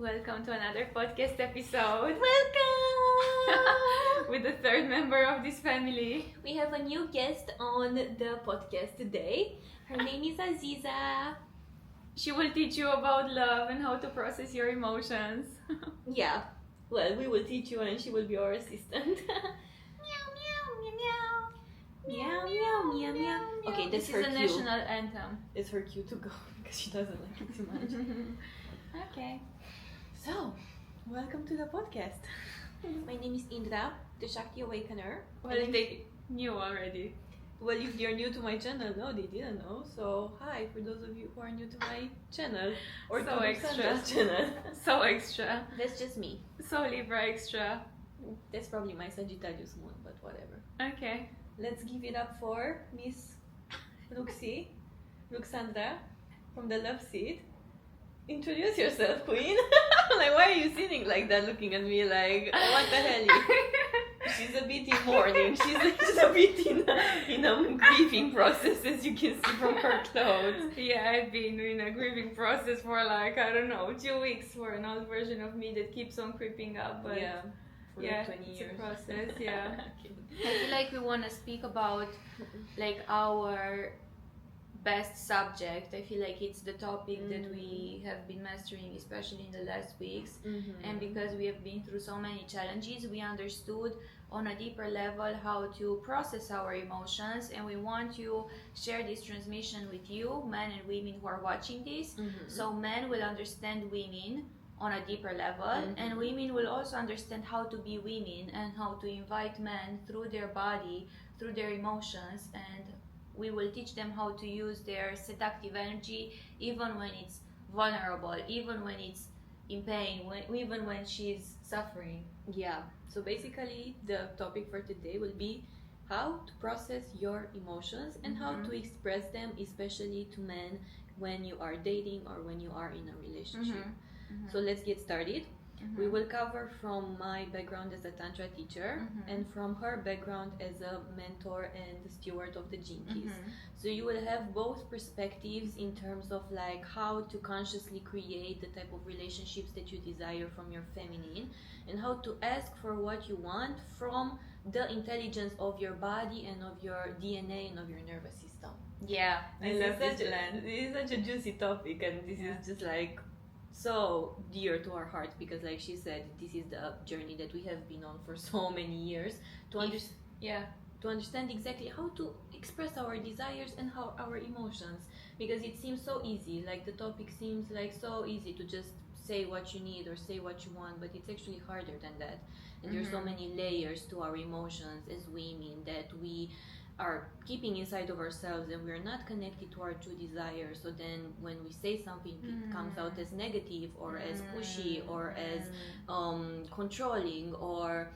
Welcome to another podcast episode. Welcome! With the third member of this family. We have a new guest on the podcast today. Her name is Aziza. She will teach you about love and how to process your emotions. Yeah, well, we will teach you and she will be our assistant. Meow, meow, meow, meow. Meow, meow, meow, meow. Okay, that's this her is a cue. national anthem. It's her cue to go because she doesn't like it too much. Okay. So, welcome to the podcast. My name is Indra, the Shakti Awakener. Well, they knew already. Well, if you're new to my channel, no, they didn't know. So, hi for those of you who are new to my channel or So to extra. Ruxandra's channel. So extra. That's just me. So Libra extra. That's probably my Sagittarius moon, but whatever. Okay. Let's give it up for Miss Ruxandra from the Love Seat. Introduce yourself, Queen. Like, why are you sitting like that, looking at me like, what the hell? She's a bit in mourning. She's a bit in a grieving process, as you can see from her clothes. Yeah, I've been in a grieving process for like, I don't know, 2 weeks for an old version of me that keeps on creeping up. But Yeah, for yeah, like 20 it's years. a process, yeah. Okay. I feel like we want to speak about like our best subject. I feel like it's the topic that we have been mastering, especially in the last weeks. And because we have been through so many challenges, we understood on a deeper level how to process our emotions, and we want to share this transmission with you, men and women who are watching this. So men will understand women on a deeper level, and women will also understand how to be women and how to invite men through their body, through their emotions, and we will teach them how to use their seductive energy even when it's vulnerable, even when it's in pain, even when she's suffering. Yeah, so basically the topic for today will be how to process your emotions and how to express them, especially to men when you are dating or when you are in a relationship. So let's get started. We will cover from my background as a Tantra teacher and from her background as a mentor and steward of the Jinkies. So you will have both perspectives in terms of like how to consciously create the type of relationships that you desire from your feminine, and how to ask for what you want from the intelligence of your body and of your DNA and of your nervous system. Yeah, I love this blend. This is such a juicy topic, and this is just like so dear to our hearts because, like she said, this is the journey that we have been on for so many years to understand exactly how to express our desires and how our emotions, because it seems so easy, like the topic seems like so easy to just say what you need or say what you want, but it's actually harder than that. And there's so many layers to our emotions as women that we are keeping inside of ourselves, and we're not connected to our true desire. So then when we say something, it comes out as negative or as pushy or as controlling, or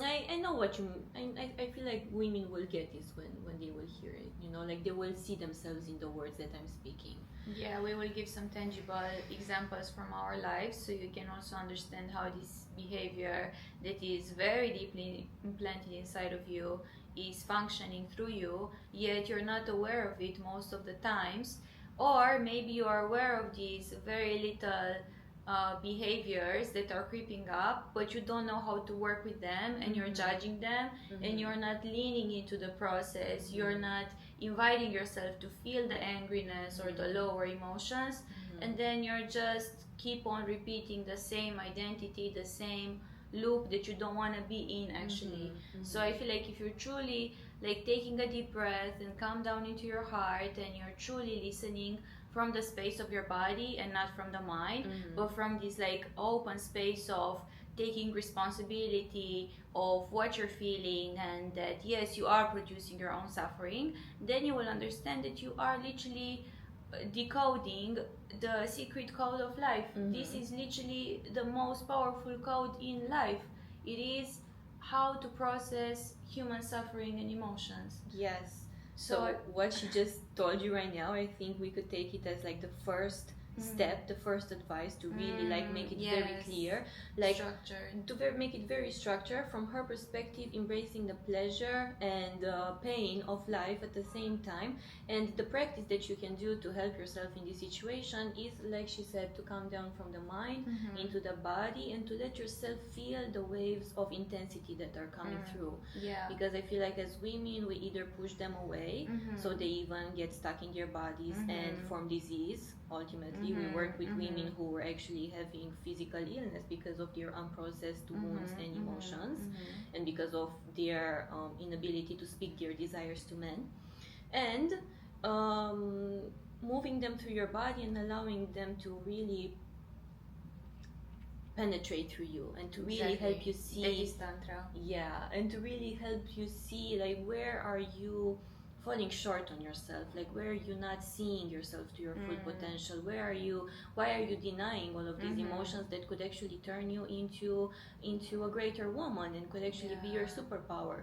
I know what you I feel like women will get this when they will hear it, you know, like they will see themselves in the words that I'm speaking. Yeah, we will give some tangible examples from our lives so you can also understand how this behavior that is very deeply implanted inside of you is functioning through you, yet you're not aware of it most of the times, or maybe you are aware of these very little behaviors that are creeping up, but you don't know how to work with them, and you're judging them, and you're not leaning into the process, you're not inviting yourself to feel the angriness or the lower emotions, and then you're just keep on repeating the same identity, the same loop that you don't want to be in actually. So I feel like if you're truly like taking a deep breath and come down into your heart, and you're truly listening from the space of your body and not from the mind, but from this like open space of taking responsibility of what you're feeling, and that yes, you are producing your own suffering, then you will understand that you are literally decoding the secret code of life. This is literally the most powerful code in life. It is how to process human suffering and emotions. Yes. So what she just told you right now, I think we could take it as like the first step, the first advice to really like make it very clear, like structured, to make it very structured from her perspective, embracing the pleasure and pain of life at the same time. And the practice that you can do to help yourself in this situation is, like she said, to come down from the mind into the body and to let yourself feel the waves of intensity that are coming through. Because I feel like as women we either push them away, so they even get stuck in their bodies and form disease. Ultimately we work with women who were actually having physical illness because of their unprocessed wounds and emotions, and because of their inability to speak their desires to men, and moving them through your body and allowing them to really penetrate through you and to really help you see, that is tantra. And to really help you see like where are you falling short on yourself, like where are you not seeing yourself to your full potential, why are you denying all of these emotions that could actually turn you into a greater woman and could actually be your superpower.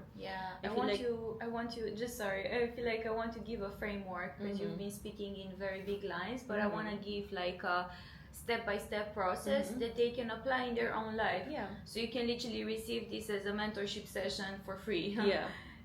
I want to just sorry, I feel like I want to give a framework because you've been speaking in very big lines, but I want to give like a step-by-step process that they can apply in their own life. So you can literally receive this as a mentorship session for free.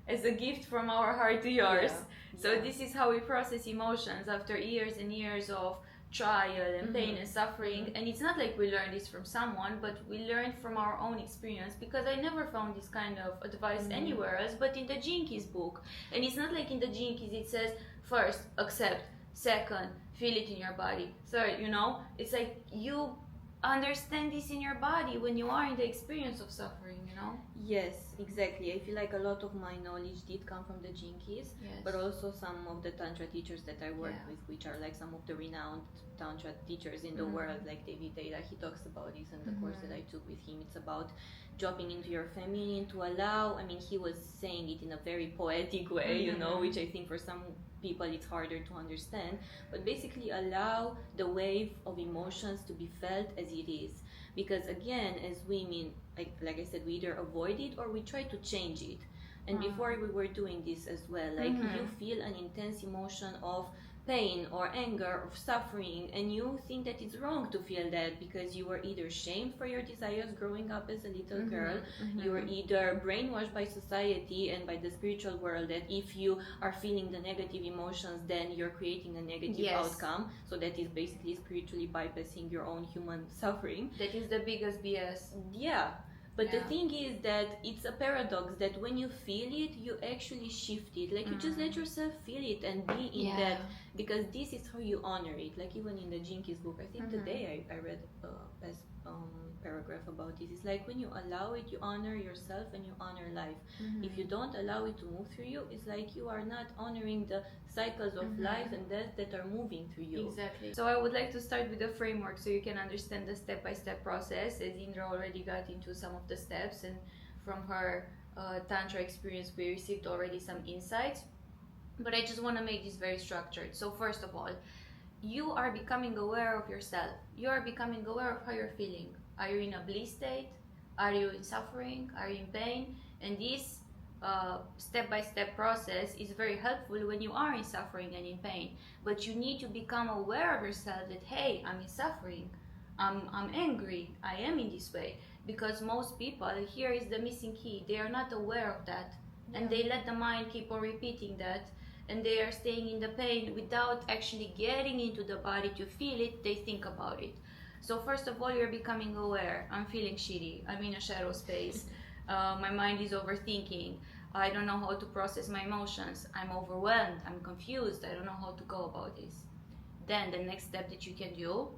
As a gift from our heart to yours. So this is how we process emotions after years and years of trial and pain and suffering. And it's not like we learned this from someone, but we learned from our own experience, because I never found this kind of advice anywhere else but in the Gene Keys book. And it's not like in the Gene Keys it says first accept, second feel it in your body, third, you know, it's like you understand this in your body when you are in the experience of suffering, you know. Yes, exactly. I feel like a lot of my knowledge did come from the Gene Keys, but also some of the tantra teachers that I work with, which are like some of the renowned tantra teachers in the world, like David Data. He talks about this in the course that I took with him. It's about dropping into your feminine to allow, I mean, he was saying it in a very poetic way, you know, which I think for some people it's harder to understand, but basically allow the wave of emotions to be felt as it is. Because again, as women, like I said, we either avoid it or we try to change it. And before we were doing this as well, like you feel an intense emotion of pain or anger or suffering, and you think that it's wrong to feel that because you were either shamed for your desires growing up as a little girl, you were either brainwashed by society and by the spiritual world that if you are feeling the negative emotions then you're creating a negative outcome, so that is basically spiritually bypassing your own human suffering. That is the biggest BS. But the thing is that it's a paradox that when you feel it, you actually shift it. Like you just let yourself feel it and be in that, because this is how you honor it. Like even in the Gene Keys book, I think today I read a paragraph about this. It's like when you allow it, you honor yourself and you honor life. If you don't allow it to move through you, it's like you are not honoring the cycles of life and death that are moving through you. Exactly. So I would like to start with the framework so you can understand the step-by-step process, as Indra already got into some of the steps, and from her Tantra experience we received already some insights. But I just want to make this very structured. So first of all, you are becoming aware of yourself. You are becoming aware of how you're feeling. Are you in a bliss state? Are you in suffering? Are you in pain? And this step-by-step process is very helpful when you are in suffering and in pain. But you need to become aware of yourself that, hey, I'm in suffering. I'm angry. I am in this way. Because most people, here is the missing key. They are not aware of that. And they let the mind keep on repeating that. And they are staying in the pain without actually getting into the body to feel it. They think about it. So first of all, you're becoming aware. I'm feeling shitty. I'm in a shadow space. My mind is overthinking. I don't know how to process my emotions. I'm overwhelmed. I'm confused. I don't know how to go about this. Then the next step that you can do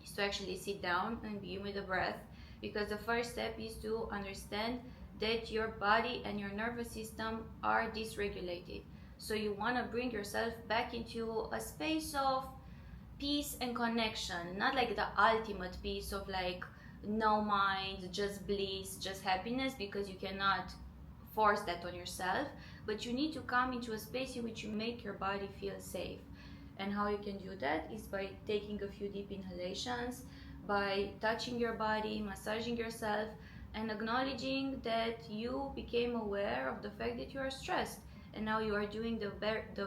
is to actually sit down and begin with the breath. Because the first step is to understand that your body and your nervous system are dysregulated. So you want to bring yourself back into a space of peace and connection, not like the ultimate peace of like no mind, just bliss, just happiness, because you cannot force that on yourself, but you need to come into a space in which you make your body feel safe. And how you can do that is by taking a few deep inhalations, by touching your body, massaging yourself, and acknowledging that you became aware of the fact that you are stressed, and now you are doing the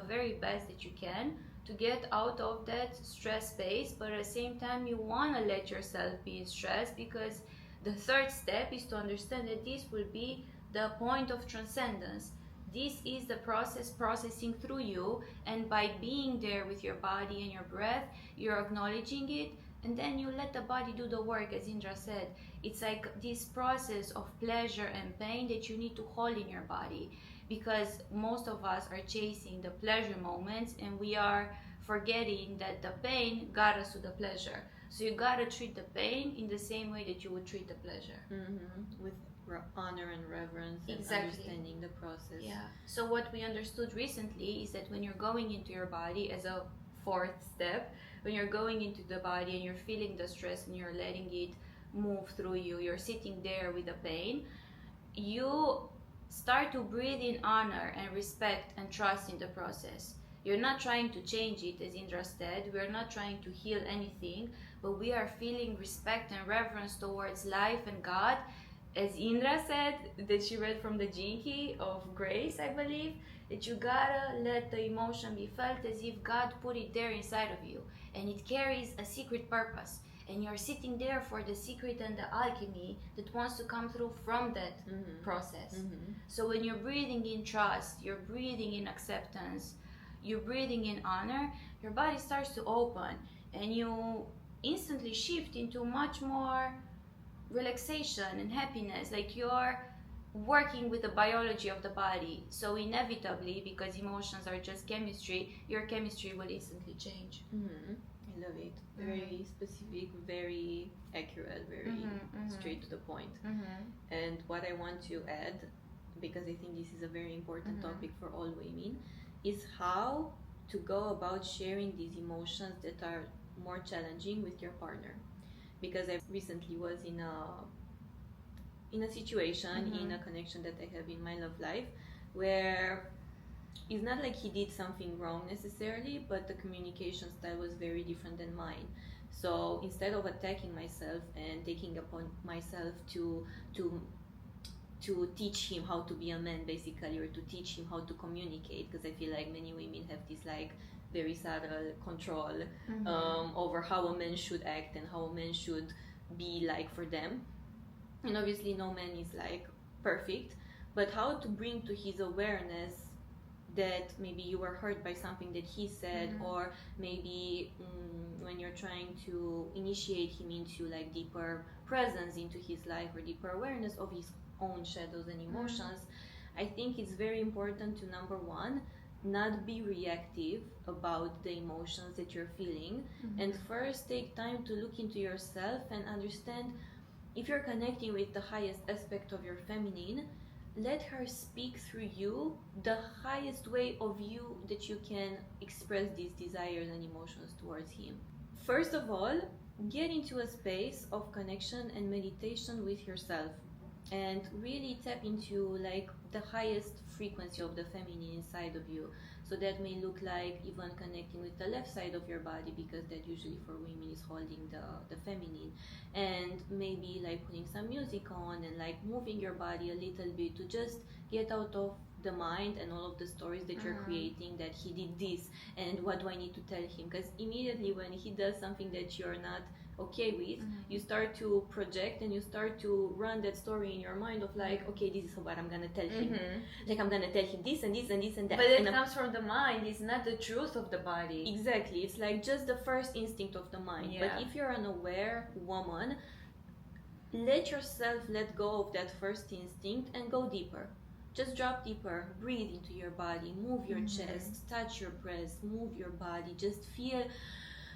very best that you can to get out of that stress space, but at the same time you want to let yourself be in stress, because the third step is to understand that this will be the point of transcendence. This is the process processing through you, and by being there with your body and your breath, you're acknowledging it, and then you let the body do the work. As Indra said, it's like this process of pleasure and pain that you need to hold in your body, because most of us are chasing the pleasure moments and we are forgetting that the pain got us to the pleasure. So you gotta treat the pain in the same way that you would treat the pleasure. With honor and reverence, and Exactly. understanding the process. Yeah. So what we understood recently is that when you're going into your body, as a fourth step, when you're going into the body and you're feeling the stress and you're letting it move through you, you're sitting there with the pain, you start to breathe in honor and respect and trust in the process. You're not trying to change it, as Indra said. We're not trying to heal anything, but we are feeling respect and reverence towards life and God. As Indra said, that she read from the Jinki of Grace, I believe, that you gotta let the emotion be felt as if God put it there inside of you, and it carries a secret purpose, and you're sitting there for the secret and the alchemy that wants to come through from that process. So when you're breathing in trust, you're breathing in acceptance, you're breathing in honor, your body starts to open, and you instantly shift into much more relaxation and happiness, like you're working with the biology of the body. So inevitably, because emotions are just chemistry, your chemistry will instantly change. I love it. Very specific, very accurate, very straight to the point. And what I want to add, because I think this is a very important topic for all women, is how to go about sharing these emotions that are more challenging with your partner. Because I recently was in a situation, in a connection that I have in my love life, where it's not like he did something wrong necessarily, but the communication style was very different than mine. So instead of attacking myself and taking upon myself to teach him how to be a man, basically, or to teach him how to communicate, because I feel like many women have this like very subtle control over how a man should act and how a man should be like for them. And obviously no man is like perfect, but how to bring to his awareness that maybe you were hurt by something that he said, or maybe when you're trying to initiate him into like deeper presence into his life, or deeper awareness of his own shadows and emotions. I think it's very important to, number one, not be reactive about the emotions that you're feeling, and first take time to look into yourself and understand if you're connecting with the highest aspect of your feminine. Let her speak through you the highest way of you that you can express these desires and emotions towards him. First of all, get into a space of connection and meditation with yourself, and really tap into like the highest frequency of the feminine inside of you. So that may look like even connecting with the left side of your body, because that usually for women is holding the feminine, and maybe like putting some music on and like moving your body a little bit to just get out of the mind and all of the stories that you're creating, that he did this and what do I need to tell him, because immediately when he does something that you're not okay with, you start to project and you start to run that story in your mind of like, okay, this is what I'm gonna tell him, like I'm gonna tell him this and this and this and that, but it comes from the mind, it's not the truth of the body. Exactly, it's like just the first instinct of the mind. But if you're an aware woman, let yourself let go of that first instinct and go deeper. Just drop deeper, breathe into your body, move your chest, touch your breast, move your body, just feel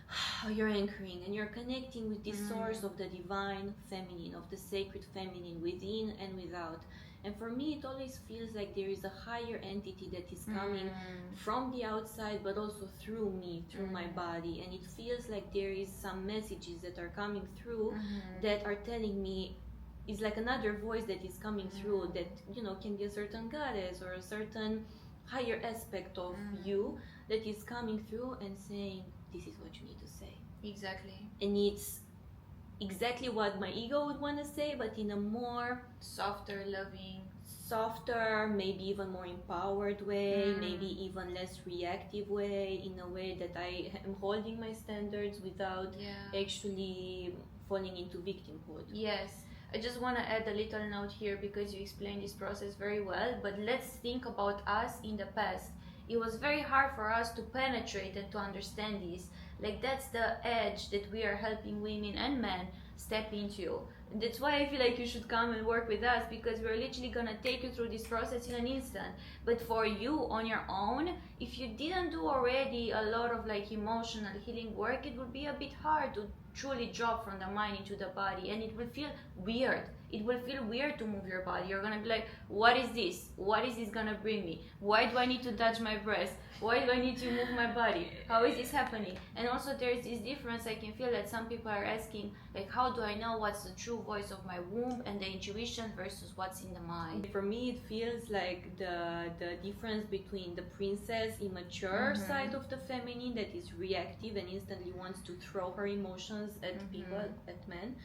how you're anchoring and you're connecting with the source of the divine feminine, of the sacred feminine within and without. And for me, it always feels like there is a higher entity that is coming from the outside, but also through me, through my body. And it feels like there is some messages that are coming through that are telling me, it's like another voice that is coming through that, you know, can be a certain goddess or a certain higher aspect of you that is coming through and saying, this is what you need to say. Exactly. And it's exactly what my ego would want to say, but in a more softer, loving, softer, maybe even more empowered way, maybe even less reactive way, in a way that I am holding my standards without actually falling into victimhood. Yes. I just want to add a little note here because you explained this process very well, but let's think about us in the past. It was very hard for us to penetrate and to understand this. Like, that's the edge that we are helping women and men step into. That's why I feel like you should come and work with us, because we're literally gonna take you through this process in an instant. But for you on your own, if you didn't do already a lot of like emotional healing work, it would be a bit hard to truly drop from the mind into the body, and it will feel weird. It will feel weird to move your body. You're gonna be like, what is this? What is this gonna bring me? Why do I need to touch my breast? Why do I need to move my body? How is this happening? And also there's this difference. I can feel that some people are asking, like, how do I know what's the true voice of my womb and the intuition versus what's in the mind? For me, it feels like the difference between the princess, immature side of the feminine that is reactive and instantly wants to throw her emotions at people, at men,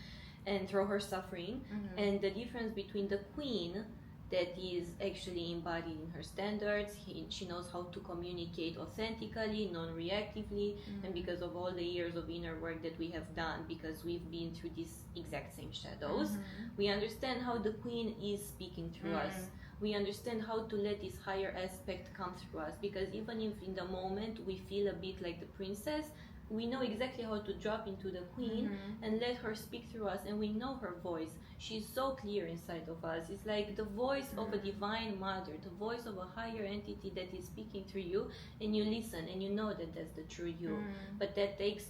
and throw her suffering, and the difference between the queen that is actually embodying her standards. She knows how to communicate authentically, non-reactively, and because of all the years of inner work that we have done, because we've been through these exact same shadows, we understand how the queen is speaking through us. We understand how to let this higher aspect come through us, because even if in the moment we feel a bit like the princess, we know exactly how to drop into the queen and let her speak through us, and we know her voice. She's so clear inside of us. It's like the voice of a divine mother, the voice of a higher entity that is speaking through you, and you listen and you know that that's the true you. But that takes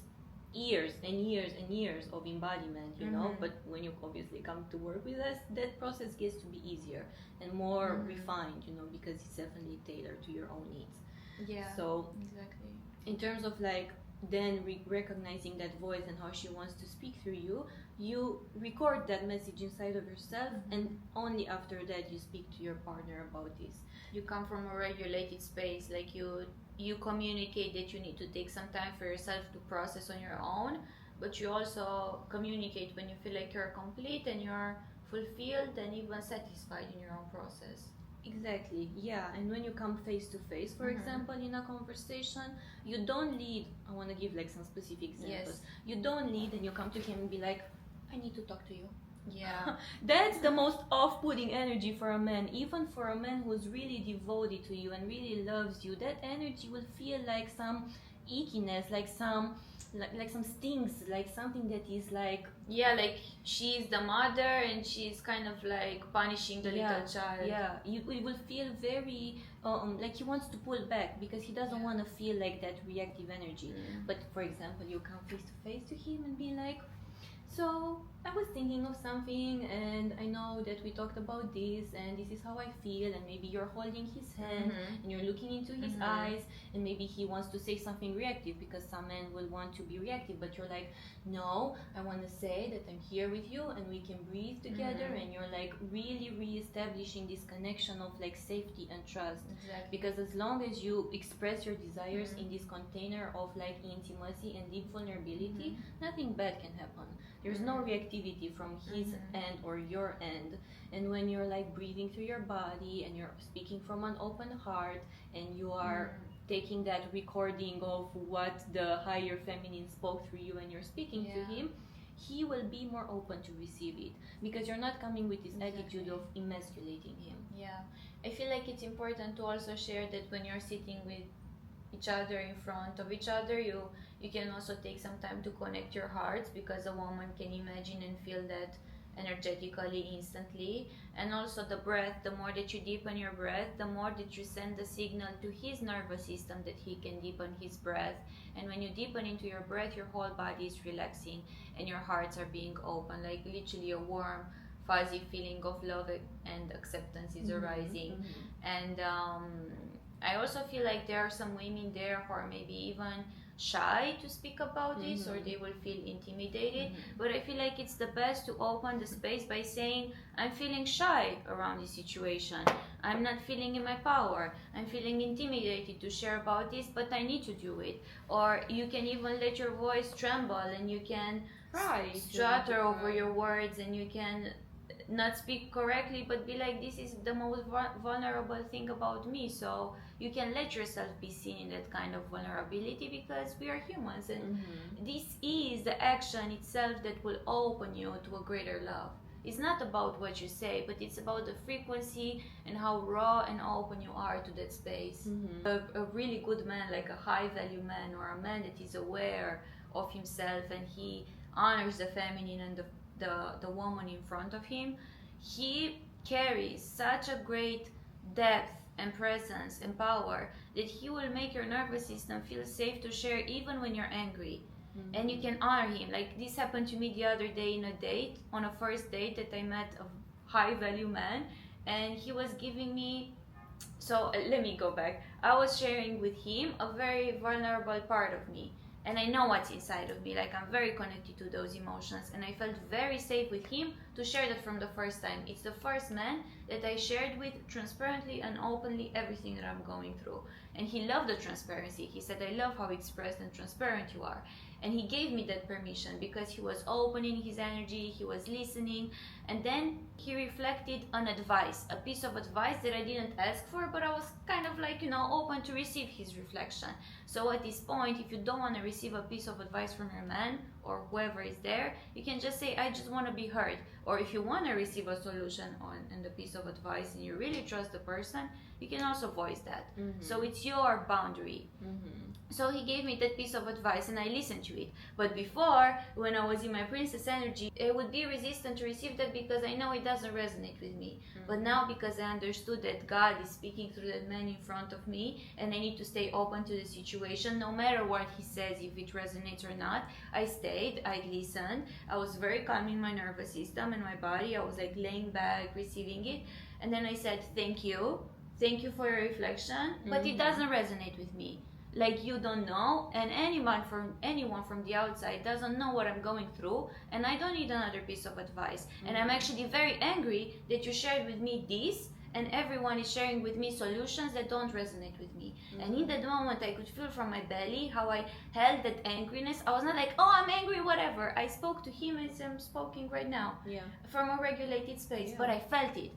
years and years and years of embodiment, you know. But when you obviously come to work with us, that process gets to be easier and more refined, you know, because it's definitely tailored to your own needs. Yeah. So exactly. In terms of like then recognizing that voice and how she wants to speak through you, you record that message inside of yourself, and only after that you speak to your partner about this. You come from a regulated space, like you communicate that you need to take some time for yourself to process on your own, but you also communicate when you feel like you're complete and you're fulfilled and even satisfied in your own process. Exactly, yeah. And when you come face to face, for example, in a conversation, you don't lead. I want to give like some specific examples. You don't lead and you come to him and be like, I need to talk to you. Yeah. That's the most off-putting energy for a man. Even for a man who's really devoted to you and really loves you, that energy will feel like some ickiness, like some stings, like something that is like, yeah, like she's the mother and she's kind of like punishing the little child. Yeah, it will feel very like he wants to pull back because he doesn't want to feel like that reactive energy. But for example, you come face to face to him and be like, so I was thinking of something, and I know that we talked about this, and this is how I feel, and maybe you're holding his hand and you're looking into his eyes, and maybe he wants to say something reactive, because some men will want to be reactive, but you're like, no, I want to say that I'm here with you and we can breathe together, and you're like really re-establishing this connection of like safety and trust. Exactly. Because as long as you express your desires in this container of like intimacy and deep vulnerability, nothing bad can happen. There's no reactivity from his end or your end. And when you're like breathing through your body and you're speaking from an open heart, and you are taking that recording of what the higher feminine spoke through you and you're speaking to him, he will be more open to receive it, because you're not coming with this attitude of emasculating him. Yeah, I feel like it's important to also share that when you're sitting with each other in front of each other, you can also take some time to connect your hearts, because a woman can imagine and feel that energetically instantly. And also the breath, the more that you deepen your breath, the more that you send the signal to his nervous system that he can deepen his breath. And when you deepen into your breath, your whole body is relaxing and your hearts are being open, like literally a warm fuzzy feeling of love and acceptance is arising. And I also feel like there are some women there who are maybe even shy to speak about this, or they will feel intimidated, but I feel like it's the best to open the space by saying, I'm feeling shy around this situation, I'm not feeling in my power, I'm feeling intimidated to share about this, but I need to do it. Or you can even let your voice tremble and you can stutter over your words, and you can not speak correctly, but be like, this is the most vulnerable thing about me. So you can let yourself be seen in that kind of vulnerability, because we are humans, and this is the action itself that will open you to a greater love. It's not about what you say, but it's about the frequency and how raw and open you are to that space. A really good man, like a high value man, or a man that is aware of himself and he honors the feminine and the woman in front of him, he carries such a great depth and presence and power that he will make your nervous system feel safe to share even when you're angry. And you can honor him. Like, this happened to me the other day in a date, on a first date, that I met a high value man, and he was giving me, so let me go back. I was sharing with him a very vulnerable part of me, and I know what's inside of me. Like, I'm very connected to those emotions, and I felt very safe with him to share that from the first time. It's the first man that I shared with transparently and openly everything that I'm going through, and he loved the transparency. He said, I love how expressed and transparent you are. And he gave me that permission because he was opening his energy, he was listening, and then he reflected an advice, a piece of advice that I didn't ask for, but I was kind of like, open to receive his reflection. So at this point, if you don't want to receive a piece of advice from your man or whoever is there, you can just say, I just want to be heard. Or if you want to receive a solution and a piece of advice and you really trust the person, you can also voice that. So it's your boundary. So he gave me that piece of advice and I listened to it. But before, when I was in my princess energy, I would be resistant to receive that because I know it doesn't resonate with me. But now, because I understood that God is speaking through that man in front of me and I need to stay open to the situation, no matter what he says, if it resonates or not, I stayed, I listened, I was very calm in my nervous system and my body. I was like laying back, receiving it. And then I said, thank you for your reflection, but it doesn't resonate with me. Like, you don't know, and anyone from the outside doesn't know what I'm going through, and I don't need another piece of advice. And I'm actually very angry that you shared with me this, and everyone is sharing with me solutions that don't resonate with me. And in that moment, I could feel from my belly how I held that angriness. I was not like, oh, I'm angry, whatever. I spoke to him as I'm speaking right now, from a regulated space, but I felt it.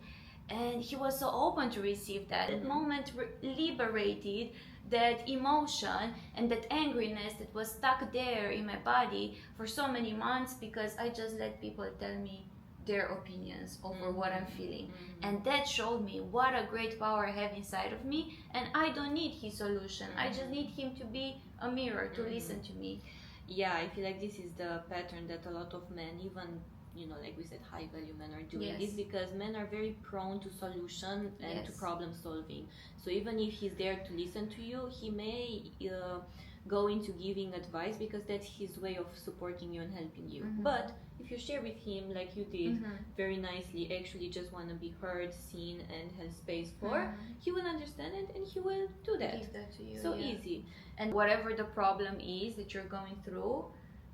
And he was so open to receive that. That moment liberated that emotion and that angriness that was stuck there in my body for so many months, because I just let people tell me their opinions over what I'm feeling. And that showed me what a great power I have inside of me, and I don't need his solution. I just need him to be a mirror, to listen to me. Yeah, I feel like this is the pattern that a lot of men, even like we said, high value men are doing this, because men are very prone to solution and to problem solving. So even if he's there to listen to you, he may go into giving advice because that's his way of supporting you and helping you. But if you share with him, like you did very nicely, actually just want to be heard, seen, and held space for, he will understand it and he will do that. Give that to you. So easy. And whatever the problem is that you're going through,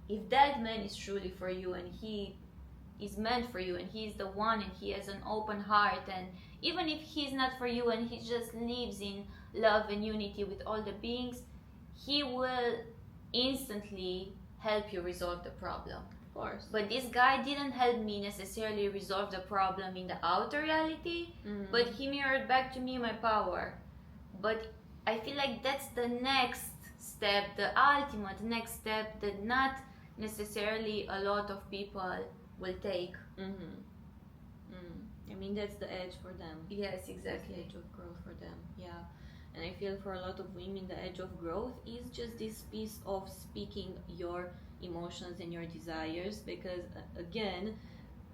if that man is truly for you and he is meant for you and he's the one and he has an open heart, and even if he's not for you and he just lives in love and unity with all the beings, he will instantly help you resolve the problem. Of course. But this guy didn't help me necessarily resolve the problem in the outer reality, but he mirrored back to me my power. But I feel like that's the next step, the ultimate next step that not necessarily a lot of people will take. I mean, that's the edge for them. Yes, exactly. That's the edge of growth for them. Yeah. And I feel for a lot of women, the edge of growth is just this piece of speaking your emotions and your desires, because again,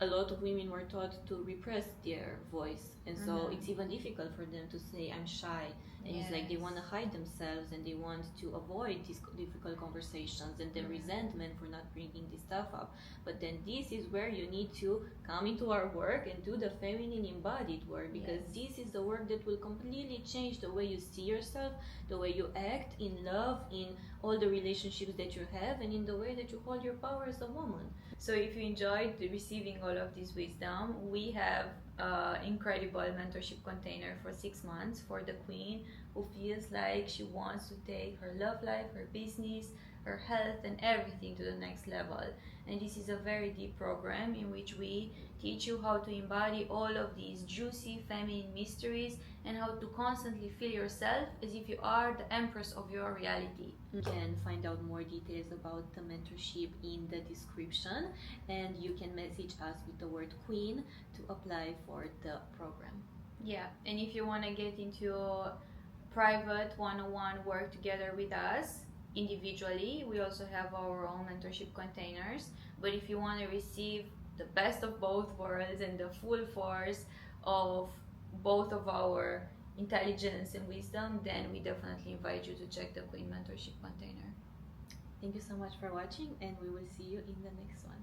a lot of women were taught to repress their voice, and so it's even difficult for them to say I'm shy, and it's like they want to hide themselves and they want to avoid these difficult conversations, and then resentment for not bringing this stuff up. But then this is where you need to come into our work and do the feminine embodied work, because this is the work that will completely change the way you see yourself, the way you act in love, in all the relationships that you have, and in the way that you hold your power as a woman. So if you enjoyed receiving all of this wisdom, we have an incredible mentorship container for 6 months for the queen who feels like she wants to take her love life, her business, her health and everything to the next level. And this is a very deep program in which we teach you how to embody all of these juicy feminine mysteries and how to constantly feel yourself as if you are the empress of your reality. You can find out more details about the mentorship in the description, and you can message us with the word queen to apply for the program. Yeah, and if you want to get into private one-on-one work together with us individually, we also have our own mentorship containers. But if you want to receive the best of both worlds and the full force of both of our intelligence and wisdom, then we definitely invite you to check the Queen Mentorship container. Thank you so much for watching, and we will see you in the next one.